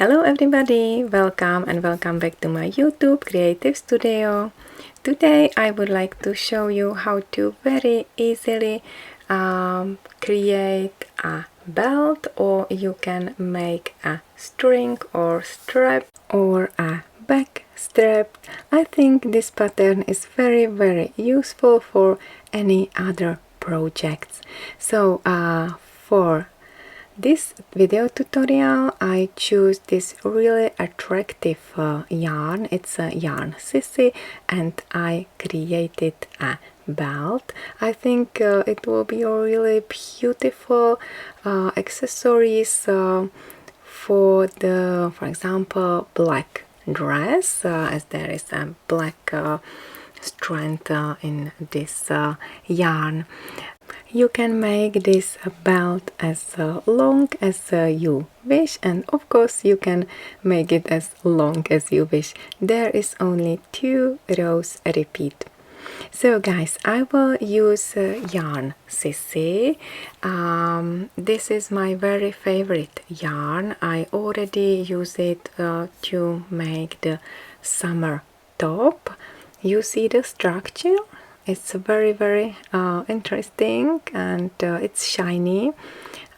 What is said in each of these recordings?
Hello everybody, welcome and welcome back to my YouTube Creative Studio. Today I would like to show you how to very easily create a belt, or you can make a string or strap or a back strap. I think this pattern is very useful for any other projects. So for this video tutorial I choose this really attractive yarn. It's a yarn sissy, and I created a belt. I think it will be a really beautiful accessories for example, black dress, as there is a black strand in this yarn. You can make this belt as long as you wish, and of course you can make it as long as you wish. There is only 2 rows repeat. So guys, I will use yarn sissy. This is my very favorite yarn. I already use it to make the summer top. You see the structure? It's very interesting, and it's shiny.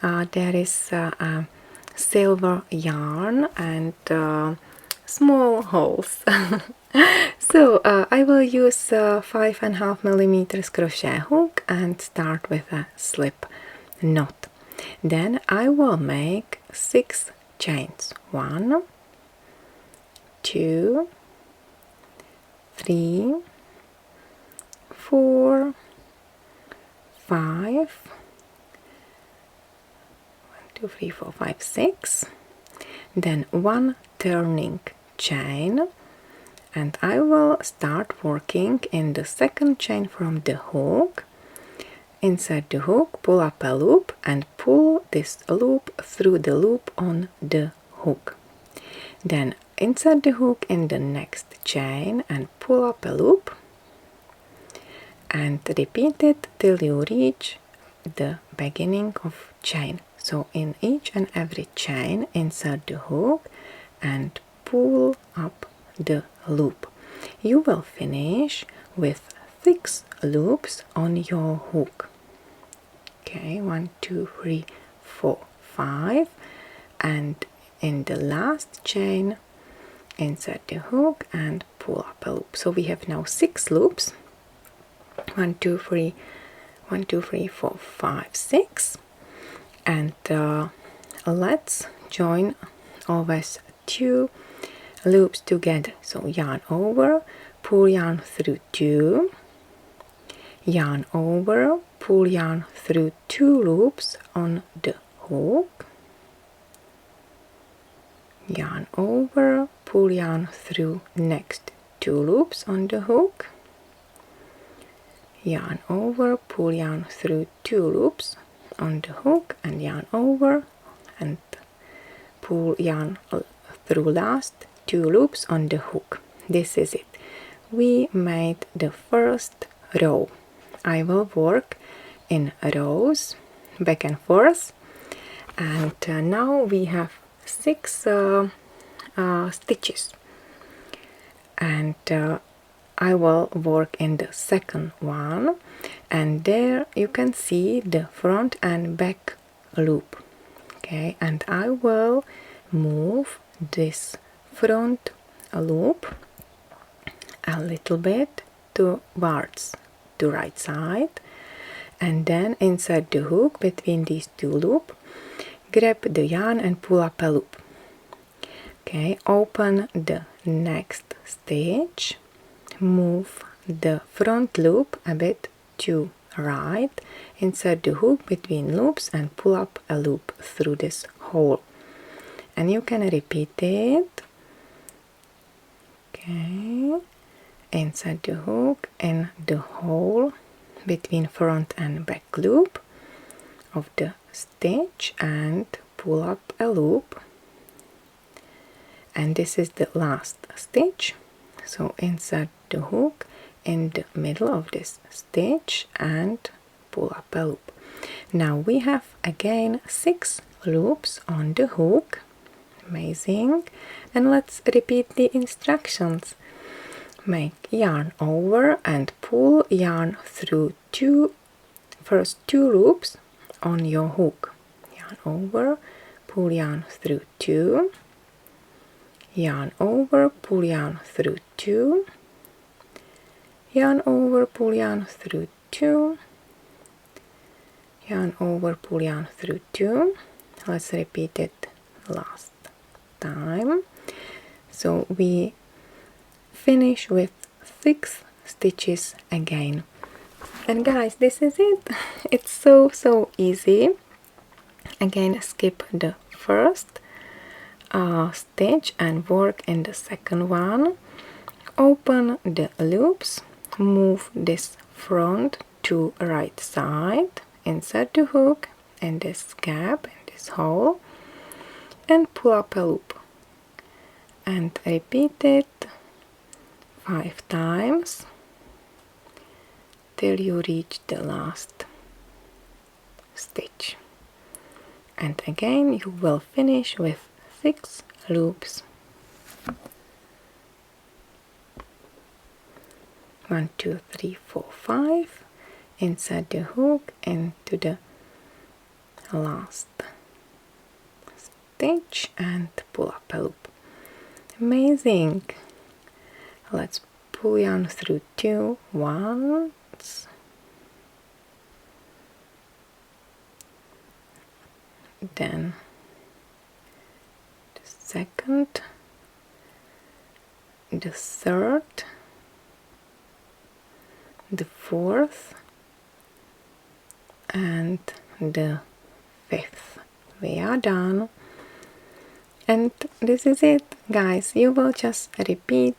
There is a silver yarn and small holes. So I will use 5.5mm crochet hook and start with a slip knot. Then I will make 6 chains. 1, 2, 3, 4, 5, 1, 2, 3, 4, 5, 6, then 1 turning chain, and I will start working in the second chain from the hook. Inside the hook, pull up a loop and pull this loop through the loop on the hook. Then inside the hook in the next chain and pull up a loop, and repeat it till you reach the beginning of chain. So in each and every chain, insert the hook and pull up the loop. You will finish with 6 loops on your hook. Okay, 1, 2, 3, 4, 5, and in the last chain, insert the hook and pull up a loop. So we have now 6 loops. 1, 2, 3, 1, 2, 3, 4, 5, 6, and let's join always 2 loops together. So yarn over, pull yarn through 2, yarn over, pull yarn through 2 loops on the hook, yarn over, pull yarn through next 2 loops on the hook, yarn over, pull yarn through 2 loops on the hook, and yarn over and pull yarn through last 2 loops on the hook. This is it. We made the first row. I will work in rows back and forth, and now we have 6 stitches, and I will work in the second one, and there you can see the front and back loop. Okay, and I will move this front loop a little bit towards the right side, and then inside the hook between these 2 loops, grab the yarn and pull up a loop. Okay, open the next stitch, move the front loop a bit to right, insert the hook between loops and pull up a loop through this hole, and you can repeat it. Okay, insert the hook in the hole between front and back loop of the stitch and pull up a loop, and this is the last stitch. So insert the hook in the middle of this stitch and pull up a loop. Now we have again 6 loops on the hook Amazing. And let's repeat the instructions. Make yarn over and pull yarn through first two loops on your hook. Yarn over, pull yarn through 2, yarn over, pull yarn through 2, yarn over, pull yarn through 2, yarn over, pull yarn through 2. Let's repeat it last time. So we finish with 6 stitches again. And guys, this is it. It's so easy. Again, skip the first stitch and work in the second one. Open the loops, move this front to right side, insert the hook in this gap, in this hole, and pull up a loop. And repeat it 5 times till you reach the last stitch. And again you will finish with 6 loops. 1, 2, 3, 4, 5. Insert the hook into the last stitch and pull up a loop. Amazing. Let's pull yarn through 2 once, then the second, the third, the fourth, and the fifth. We are done. And this is it, guys. You will just repeat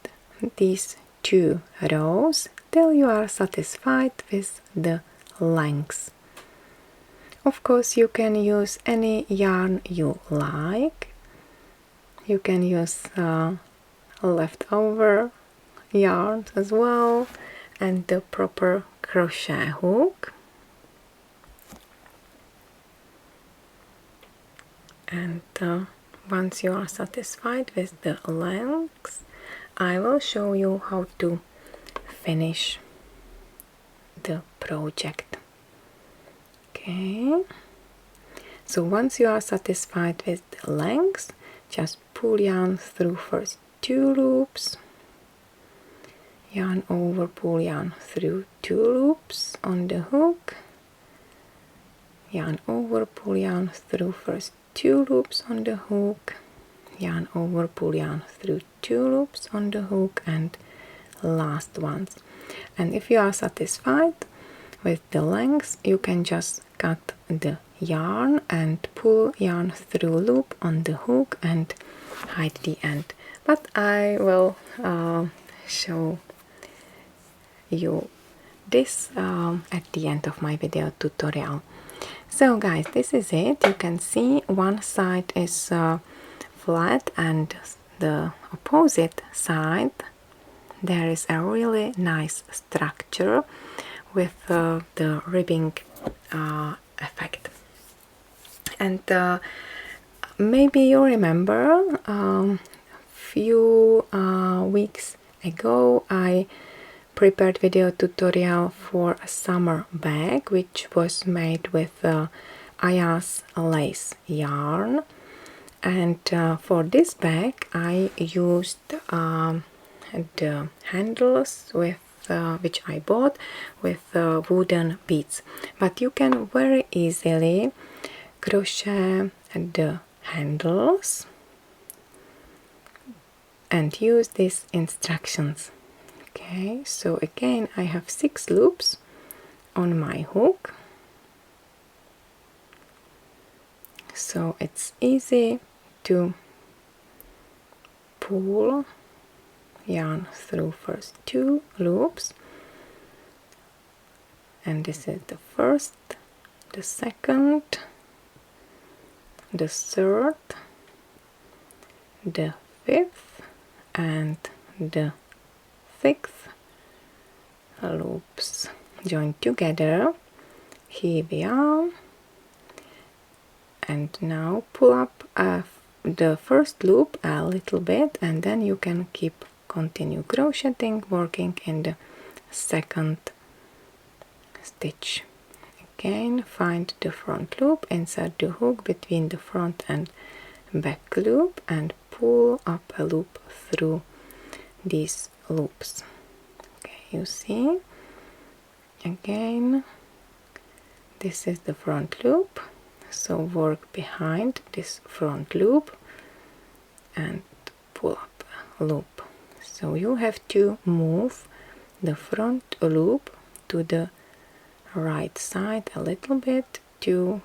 these 2 rows till you are satisfied with the length. Of course, you can use any yarn you like. You can use leftover yarns as well, and the proper crochet hook. And once you are satisfied with the length, I will show you how to finish the project. Okay, so once you are satisfied with the length, just pull yarn through first 2 loops, yarn over, pull yarn through 2 loops on the hook, yarn over, pull yarn through first 2 loops on the hook, yarn over, pull yarn through 2 loops on the hook, and last ones. And if you are satisfied with the length, you can just cut the yarn and pull yarn through loop on the hook and hide the end. But I will show you this at the end of my video tutorial. So guys, this is it. You can see one side is flat and the opposite side there is a really nice structure with the ribbing effect. And maybe you remember few weeks ago I prepared video tutorial for a summer bag which was made with Aya's lace yarn, and for this bag I used the handles with which I bought with wooden beads, but you can very easily crochet the handles and use these instructions. Okay, so again I have 6 loops on my hook, so it's easy to pull yarn through first 2 loops, and this is the first, the second, the third, the fifth, and the 6th loops joined together. Here we are, and now pull up the first loop a little bit, and then you can continue crocheting, working in the second stitch. Again, find the front loop, insert the hook between the front and back loop, and pull up a loop through these loops. Okay, you see, again, this is the front loop, so work behind this front loop and pull up a loop. So you have to move the front loop to the right side a little bit to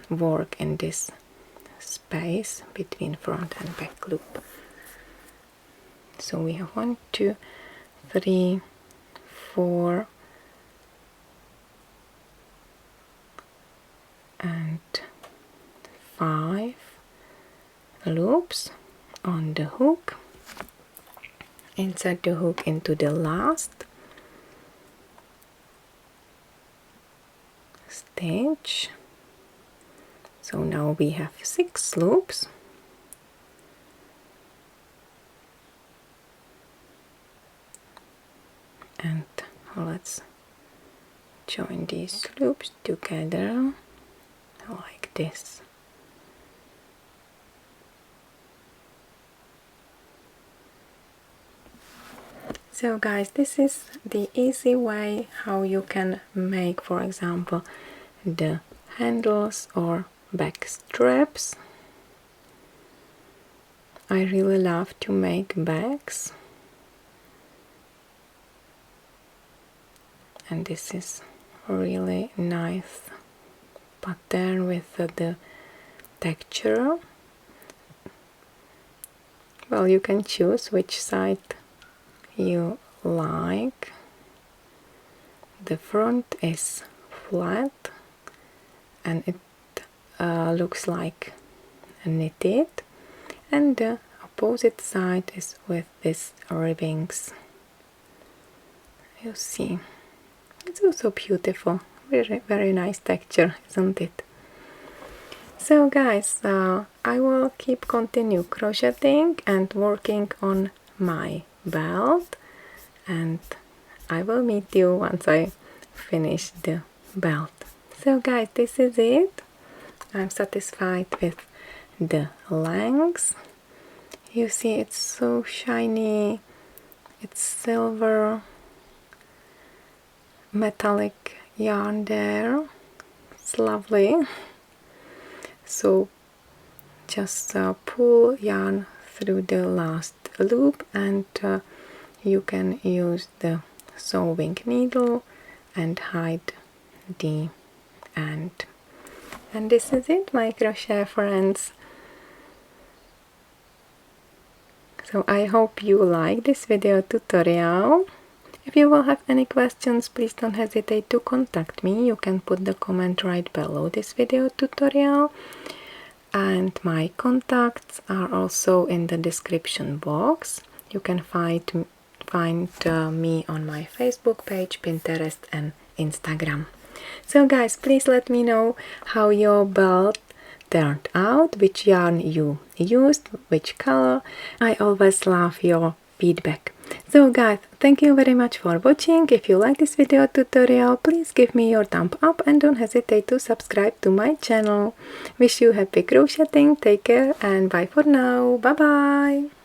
work in this space between front and back loop. So we have 1, 2, 3, 4 and 5 loops on the hook. Insert the hook into the last stitch. So now we have 6 loops. And let's join these loops together like this. So guys, this is the easy way how you can make, for example, the handles or back straps. I really love to make bags, and this is a really nice pattern with the texture. Well, you can choose which side you like. The front is flat and it looks like knitted, and the opposite side is with these ribbings. You see, it's also beautiful, very nice texture, isn't it? So guys, I will continue crocheting and working on my belt, and I will meet you once I finish the belt. So guys, this is it. I'm satisfied with the length. You see, it's so shiny, it's silver metallic yarn there. It's lovely. So just pull yarn through the last loop, and you can use the sewing needle and hide the end. And this is it, my crochet friends. So I hope you like this video tutorial. If you will have any questions, please don't hesitate to contact me. You can put the comment right below this video tutorial, and my contacts are also in the description box. You can find me on my Facebook page, Pinterest and Instagram. So guys, please let me know how your belt turned out, which yarn you used, which color. I always love your feedback. So guys, thank you very much for watching. If you like this video tutorial, please give me your thumb up and don't hesitate to subscribe to my channel. Wish you happy crocheting, take care and bye for now. Bye bye!